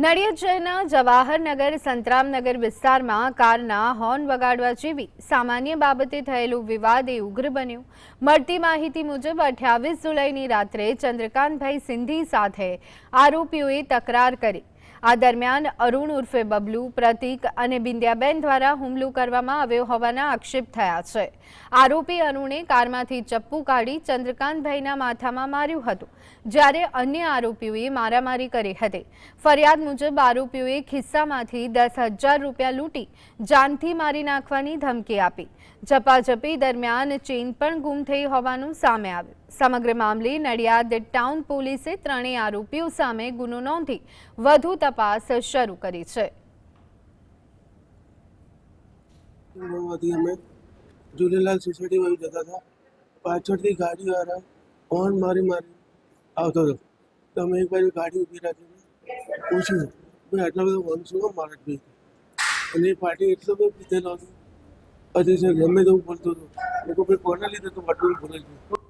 નડિયાદ શહેરના જવાહરનગર સંતરામનગર વિસ્તારમાં કારના હોર્ન વગાડવા જેવી સામાન્ય બાબતે થયેલું વિવાદ ઉગ્ર બન્યો। મળતી માહિતી મુજબ 28 જુલાઈની રાત્રે ચંદ્રકાંતભાઈ સિંધી સાથે આરોપીઓએ તકરાર કરી। આ દરમિયાન અરુણ ઉર્ફે બબલુ, પ્રતીક અને બિંદ્યાબેન દ્વારા હુમલો કરવામાં આવ્યો હોવાના આક્ષેપ થયા છે। આરોપી અરુણે કારમાંથી ચપ્પુ કાઢી ચંદ્રકાંતભાઈના માથામાં માર્યું હતું, જ્યારે અન્ય આરોપીઓએ મારામારી કરી હતી। ફરિયાદ મુજબ આરોપીઓએ ખિસ્સામાંથી 10,000 રૂપિયા લૂંટી જાનથી મારી નાખવાની ધમકી આપી। ઝપાઝપી દરમિયાન ચેઇન પણ ગુમ થઈ હોવાનું સામે આવ્યું। સમગ્ર મામલે નડિયાદ ટાઉન પોલીસે ત્રણેય આરોપીઓ સામે ગુનો નોંધી વધુ તપાસ શરૂ કરી છે। અમે झूलेलाल सोसायटी में जता था, पाछळथी गाड़ी वाला हॉर्न मारी आवतो હતો। तो અમે એક બાજુ ગાડી ઊભી રાખીને પૂછ્યું ભાઈ આટલા બધા હોર્ન શું મારે ભાઈ, અને એ પાર્ટી એટલો બધો પીધેલો હતો, પછી ગમે તેવું બોલતો હતો। મેં કહ્યું ભાઈ કોને લીધે તું આટલું બોલે છે?